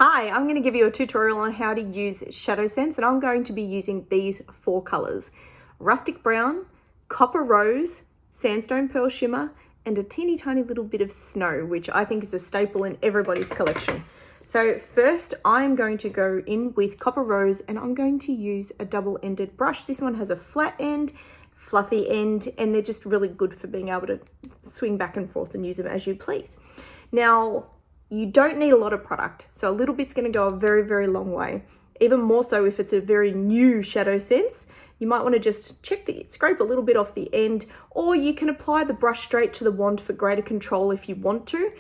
Hi, I'm going to give you a tutorial on how to use ShadowSense, and I'm going to be using these 4 colors: Rustic Brown, Copper Rose, Sandstone Pearl Shimmer, and a teeny tiny little bit of Snow, which I think is a staple in everybody's collection. So first I'm going to go in with Copper Rose, and I'm going to use a double-ended brush. This one has a flat end, fluffy end, and they're just really good for being able to swing back and forth and use them as you please. Now, you don't need a lot of product, so a little bit's going to go a very, very long way. Even more so if it's a very new ShadowSense. You might want to just scrape a little bit off the end, or you can apply the brush straight to the wand for greater control if you want to.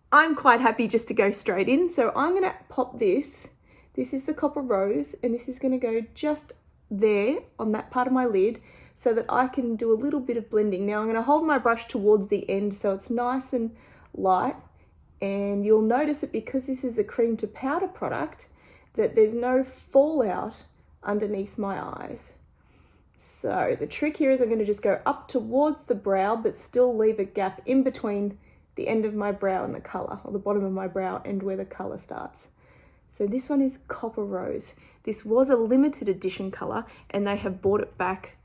I'm quite happy just to go straight in, so I'm going to pop this. This is the Copper Rose, and this is going to go just there on that part of my lid so that I can do a little bit of blending. Now I'm going to hold my brush towards the end so it's nice and light. And you'll notice that because this is a cream to powder product, that there's no fallout underneath my eyes. So the trick here is I'm going to just go up towards the brow, but still leave a gap in between the end of my brow and the color, or the bottom of my brow and where the color starts. So this one is Copper Rose. This was a limited edition color, and they have brought it back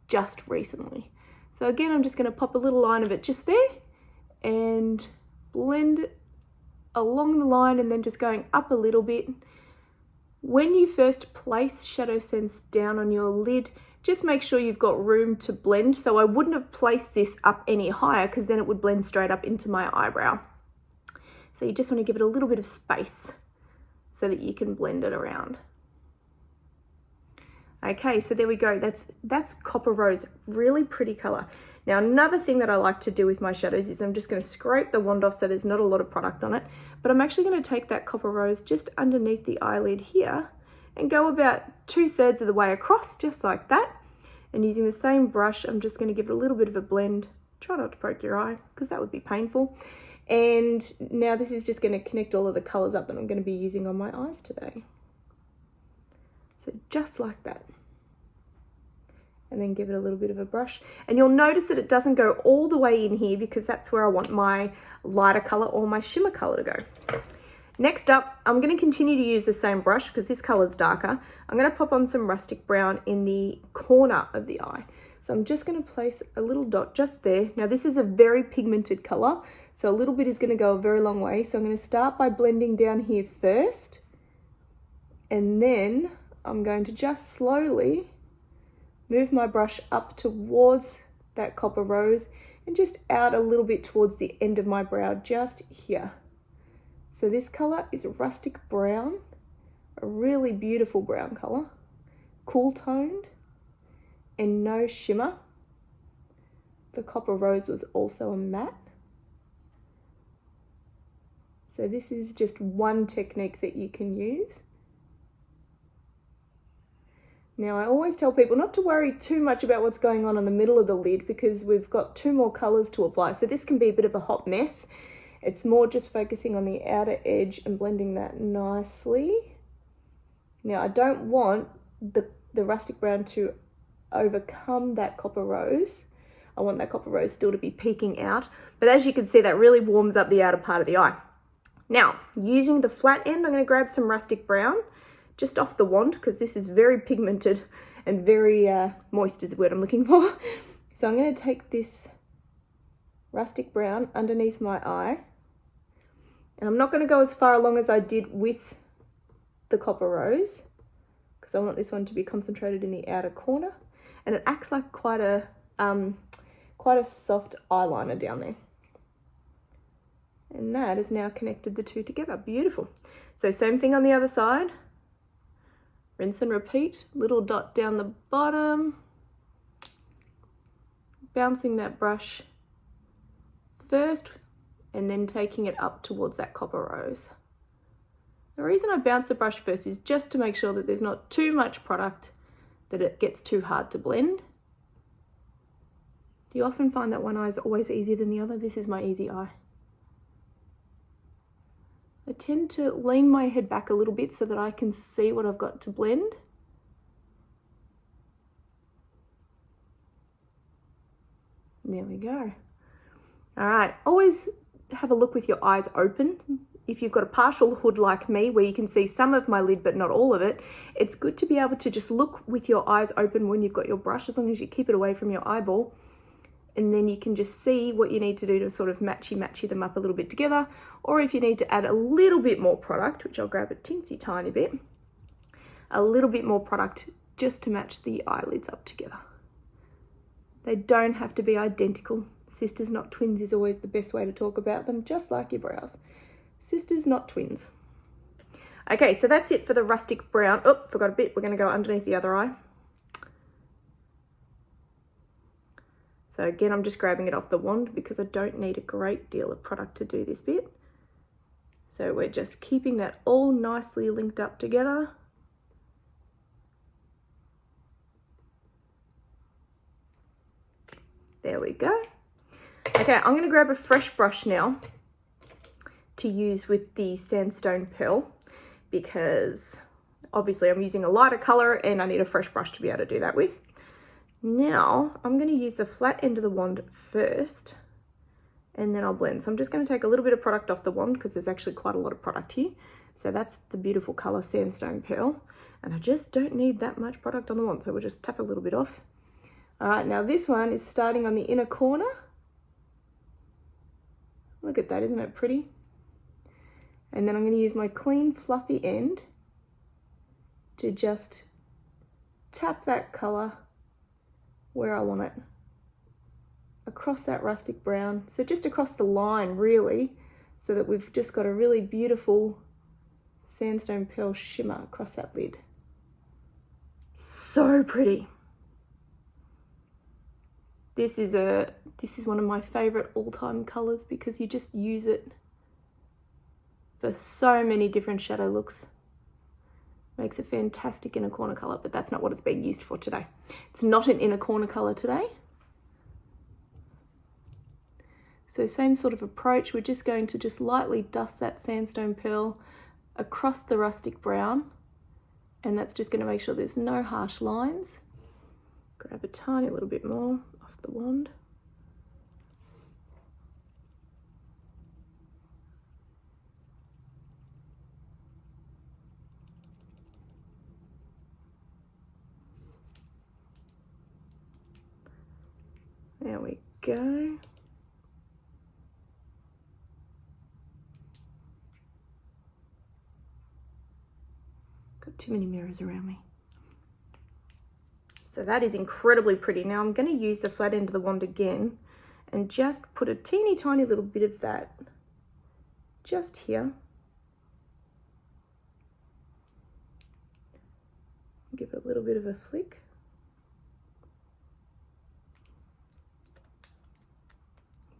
just recently. So again, I'm just going to pop a little line of it just there and blend it along the line, and then just going up a little bit. When you first place ShadowSense down on your lid, just make sure you've got room to blend. So I wouldn't have placed this up any higher because then it would blend straight up into my eyebrow. So you just want to give it a little bit of space so that you can blend it around. Okay, so there we go. That's Copper Rose, really pretty color. Now, another thing that I like to do with my shadows is I'm just going to scrape the wand off so there's not a lot of product on it, but I'm actually going to take that Copper Rose just underneath the eyelid here and go about 2/3 of the way across, just like that. And using the same brush, I'm just going to give it a little bit of a blend. Try not to poke your eye because that would be painful. And now this is just going to connect all of the colors up that I'm going to be using on my eyes today. So just like that. And then give it a little bit of a brush. And you'll notice that it doesn't go all the way in here because that's where I want my lighter color or my shimmer color to go. Next up, I'm going to continue to use the same brush because this color is darker. I'm going to pop on some Rustic Brown in the corner of the eye. So I'm just going to place a little dot just there. Now this is a very pigmented color, so a little bit is going to go a very long way. So I'm going to start by blending down here first, and then I'm going to just slowly move my brush up towards that Copper Rose and just out a little bit towards the end of my brow, just here. So this color is Rustic Brown, a really beautiful brown color, cool toned and no shimmer. The Copper Rose was also a matte. So this is just one technique that you can use. Now, I always tell people not to worry too much about what's going on in the middle of the lid because we've got 2 more colors to apply. So this can be a bit of a hot mess. It's more just focusing on the outer edge and blending that nicely. Now, I don't want the Rustic Brown to overcome that Copper Rose. I want that Copper Rose still to be peeking out. But as you can see, that really warms up the outer part of the eye. Now, using the flat end, I'm going to grab some Rustic Brown just off the wand because this is very pigmented and very moist is the word I'm looking for. So I'm going to take this Rustic Brown underneath my eye, and I'm not going to go as far along as I did with the Copper Rose because I want this one to be concentrated in the outer corner, and it acts like quite a soft eyeliner down there. And that has now connected the 2 together. Beautiful. So same thing on the other side. Rinse and repeat, little dot down the bottom, bouncing that brush first and then taking it up towards that Copper Rose. The reason I bounce the brush first is just to make sure that there's not too much product that it gets too hard to blend. Do you often find that one eye is always easier than the other? This is my easy eye. I tend to lean my head back a little bit so that I can see what I've got to blend. There we go. All right, always have a look with your eyes open. if you've got a partial hood like me where you can see some of my lid but not all of it, it's good to be able to just look with your eyes open when you've got your brush, as long as you keep it away from your eyeball, and then you can just see what you need to do to sort of matchy them up a little bit together. Or if you need to add a little bit more product, which I'll grab a teensy tiny bit, a little bit more product just to match the eyelids up together. They don't have to be identical. Sisters, not twins is always the best way to talk about them, just like your brows. Sisters, not twins. Okay, so that's it for the Rustic Brown. Oh, forgot a bit. We're going to go underneath the other eye. So again, I'm just grabbing it off the wand because I don't need a great deal of product to do this bit. So we're just keeping that all nicely linked up together. There we go. Okay, I'm going to grab a fresh brush now to use with the Sandstone Pearl, because obviously I'm using a lighter color and I need a fresh brush to be able to do that with. Now I'm going to use the flat end of the wand first and then I'll blend. So I'm just going to take a little bit of product off the wand because there's actually quite a lot of product here. So that's the beautiful color Sandstone Pearl, and I just don't need that much product on the wand, so we'll just tap a little bit off. All right, now this one is starting on the inner corner. Look at that, isn't it pretty? And then I'm going to use my clean fluffy end to just tap that color where I want it, across that rustic brown. So just across the line really, so that we've just got a really beautiful Sandstone Pearl shimmer across that lid. So pretty. This is one of my favorite all-time colors because you just use it for so many different shadow looks. Makes a fantastic inner corner color, but that's not what it's being used for today. It's not an inner corner color today. So same sort of approach. We're just going to just lightly dust that Sandstone Pearl across the rustic brown, and that's just going to make sure there's no harsh lines. Grab a tiny little bit more off the wand. There we go. Got too many mirrors around me. So that is incredibly pretty. Now I'm going to use the flat end of the wand again and just put a teeny tiny little bit of that just here. Give it a little bit of a flick.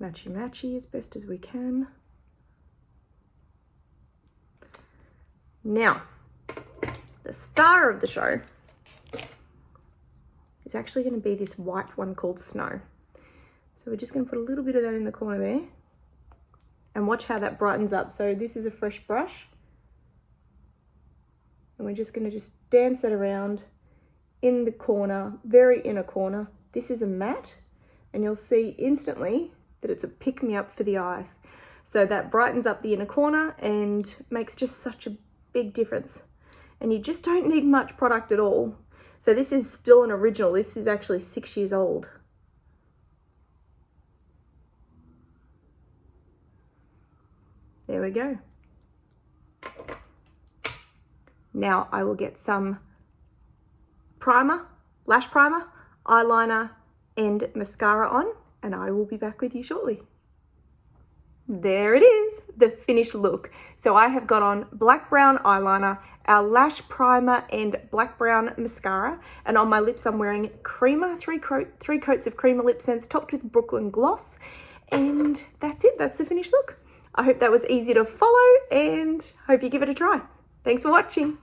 Matchy matchy as best as we can. Now, the star of the show is actually going to be this white one called Snow. So we're just going to put a little bit of that in the corner there and watch how that brightens up. So this is a fresh brush and we're just going to just dance it around in the corner, very inner corner. This is a matte and you'll see instantly that it's a pick-me-up for the eyes. So that brightens up the inner corner and makes just such a big difference. And you just don't need much product at all. So this is still an original. This is actually 6 years old. There we go. Now I will get some primer, lash primer, eyeliner, and mascara on, and I will be back with you shortly. There it is, the finished look. So I have got on black brown eyeliner, our lash primer, and black brown mascara, and on my lips I'm wearing creamer, three coats of creamer lip sense topped with Brooklyn gloss, and that's it. That's the finished look. I hope that was easy to follow and hope you give it a try. Thanks for watching.